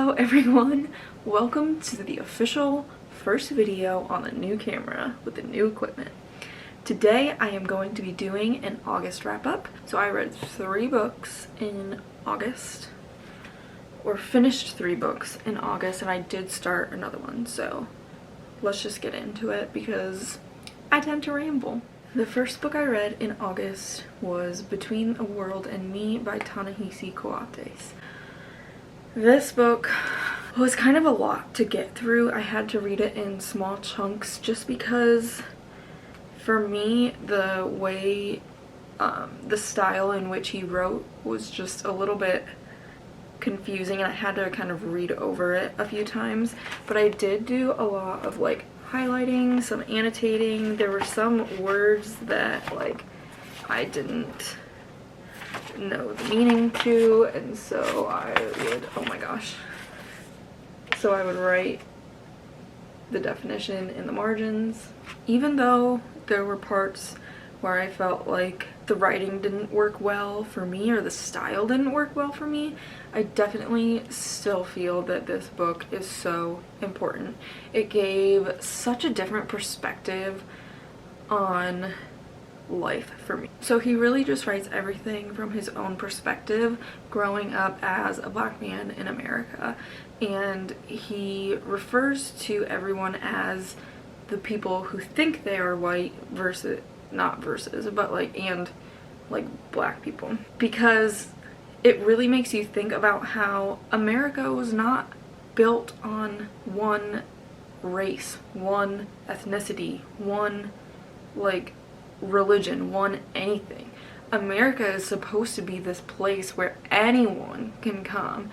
Hello everyone, welcome to the official first video on the new camera with the new equipment. Today I am going to be doing an August wrap-up. So I read 3 books in August, or finished 3 books in August, and I did start another one, so let's just get into it because I tend to ramble. The first book I read in August was Between a World and Me by Ta-Nehisi Coates. This book was kind of a lot to get through. I had to read it in small chunks just because for me the way the style in which he wrote was just a little bit confusing, and I had to kind of read over it a few times. But I did do a lot of like highlighting, some annotating. There were some words that like I didn't know the meaning to, and so I would write the definition in the margins. Even though there were parts where I felt like the writing didn't work well for me or the style didn't work well for me, I definitely still feel that this book is so important. It gave such a different perspective on life for me. So he really just writes everything from his own perspective growing up as a black man in America, and he refers to everyone as the people who think they are white versus black people, because it really makes you think about how America was not built on one race, one ethnicity, one religion, one anything. America is supposed to be this place where anyone can come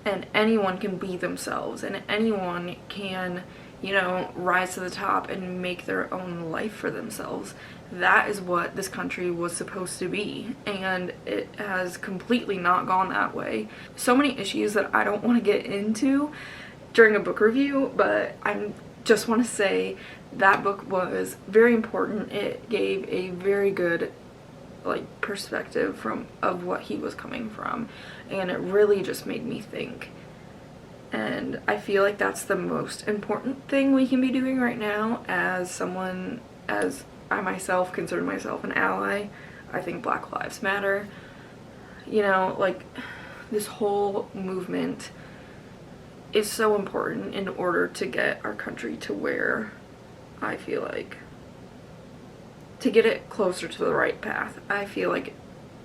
and anyone can be themselves and anyone can, you know, rise to the top and make their own life for themselves. That is what this country was supposed to be, and it has completely not gone that way. So many issues that I don't want to get into during a book review, but I just want to say that book was very important. It gave a very good perspective of what he was coming from, and it really just made me think. And I feel like that's the most important thing we can be doing right now as I myself consider myself an ally. I think Black Lives Matter. You know, this whole movement is so important in order to get our country to where I feel like, to get it closer to the right path. I feel like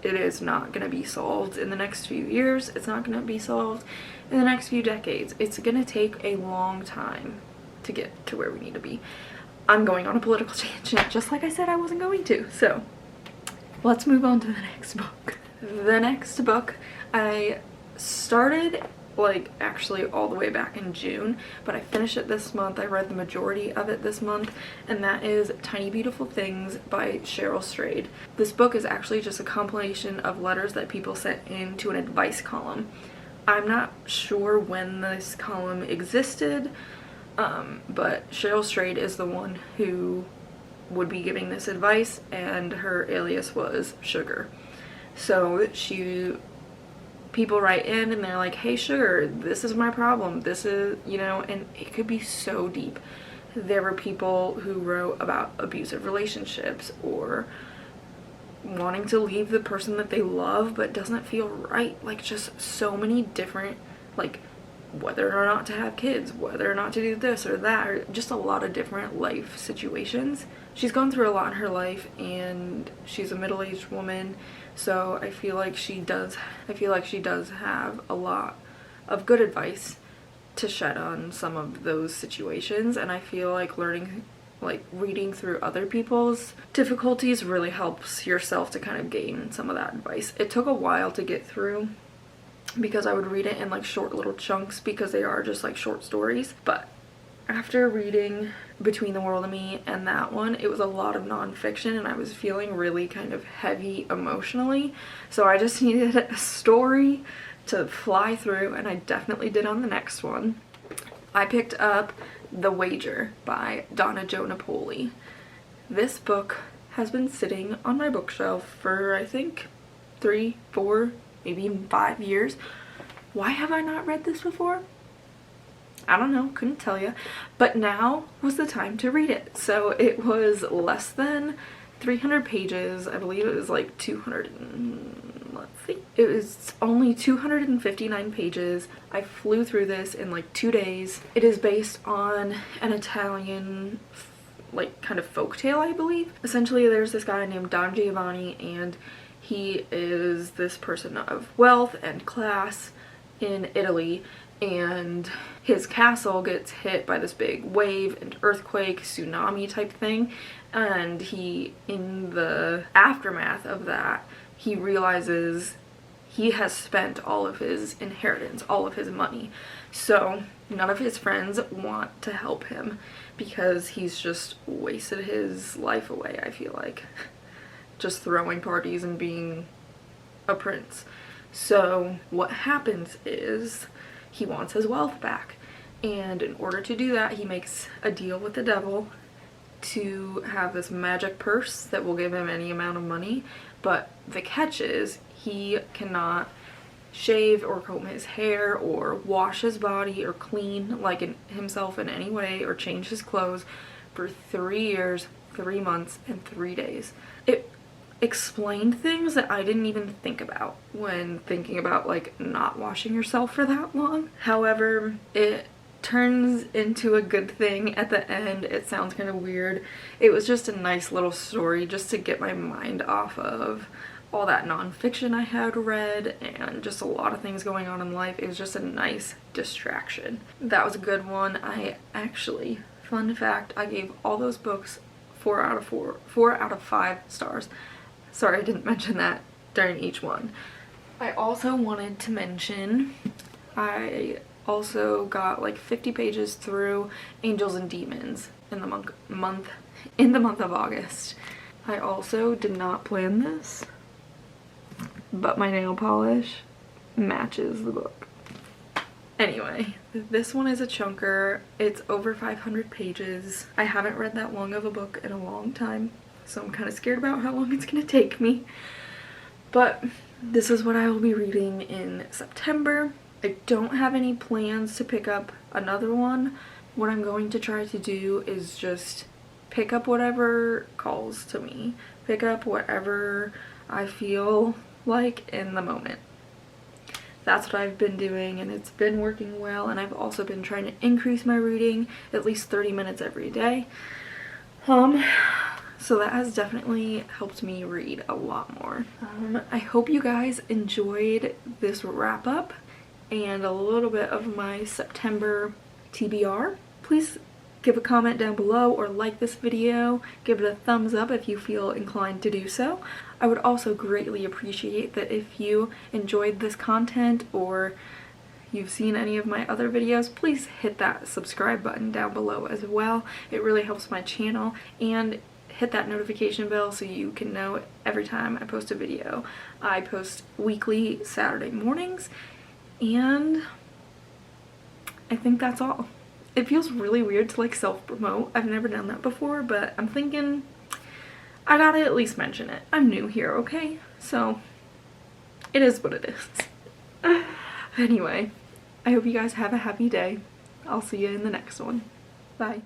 it is not going to be solved in the next few years. It's not going to be solved in the next few decades. It's going to take a long time to get to where we need to be. I'm going on a political tangent, just like I said I wasn't going to. So let's move on to the next book. The next book I started actually all the way back in June, but I finished it this month. I read the majority of it this month, and that is Tiny Beautiful Things by Cheryl Strayed. This book is actually just a compilation of letters that people sent into an advice column. I'm not sure when this column existed, but Cheryl Strayed is the one who would be giving this advice, and her alias was Sugar. So people write in and they're like, hey Sugar, this is my problem, this is, you know, and it could be so deep. There were people who wrote about abusive relationships or wanting to leave the person that they love but doesn't feel right, just so many different, whether or not to have kids, whether or not to do this or that, or just a lot of different life situations. She's gone through a lot in her life, and she's a middle-aged woman, so I feel like she does have a lot of good advice to shed on some of those situations, and I feel like reading through other people's difficulties really helps yourself to kind of gain some of that advice. It took a while to get through because I would read it in short little chunks because they are just short stories, but after reading Between the World and Me and that one, it was a lot of nonfiction, and I was feeling really kind of heavy emotionally, so I just needed a story to fly through, and I definitely did on the next one. I picked up The Wager by Donna Jo Napoli. This book has been sitting on my bookshelf for I think 3, 4, maybe even 5 years. Why have I not read this before? I don't know, couldn't tell you. But now was the time to read it. So it was less than 300 pages. I believe it was like 200 and, let's see. It was only 259 pages. I flew through this in like 2 days. It is based on an Italian like kind of folktale, I believe. Essentially there's this guy named Don Giovanni, and he is this person of wealth and class in Italy, and his castle gets hit by this big wave and earthquake, tsunami type thing, and he, in the aftermath of that, he realizes he has spent all of his inheritance, all of his money. So none of his friends want to help him because he's just wasted his life away, I feel like. Just throwing parties and being a prince. So what happens is he wants his wealth back, and in order to do that he makes a deal with the devil to have this magic purse that will give him any amount of money. But the catch is he cannot shave or comb his hair or wash his body or clean like himself in any way or change his clothes for 3 years, 3 months, and 3 days. It explained things that I didn't even think about when thinking about like not washing yourself for that long. However, it turns into a good thing at the end. It sounds kind of weird. It was just a nice little story just to get my mind off of all that nonfiction I had read and just a lot of things going on in life. It was just a nice distraction. That was a good one. I actually, fun fact, I gave all those books 4 out of 5 stars. Sorry, I didn't mention that during each one. I also wanted to mention, I also got like 50 pages through Angels and Demons in the month of August. I also did not plan this, but my nail polish matches the book. Anyway, this one is a chunker. It's over 500 pages. I haven't read that long of a book in a long time, so I'm kind of scared about how long it's gonna take me. But this is what I will be reading in September. I don't have any plans to pick up another one. What I'm going to try to do is just pick up whatever calls to me. Pick up whatever I feel like in the moment. That's what I've been doing, and it's been working well. And I've also been trying to increase my reading at least 30 minutes every day. So that has definitely helped me read a lot more. I hope you guys enjoyed this wrap up and a little bit of my September TBR. Please give a comment down below or like this video. Give it a thumbs up if you feel inclined to do so. I would also greatly appreciate that if you enjoyed this content or you've seen any of my other videos, please hit that subscribe button down below as well. It really helps my channel, and hit that notification bell so you can know every time I post a video. I post weekly Saturday mornings, and I think that's all. It feels really weird to like self-promote. I've never done that before, but I'm thinking I gotta at least mention it. I'm new here, okay? So it is what it is. Anyway, I hope you guys have a happy day. I'll see you in the next one. Bye.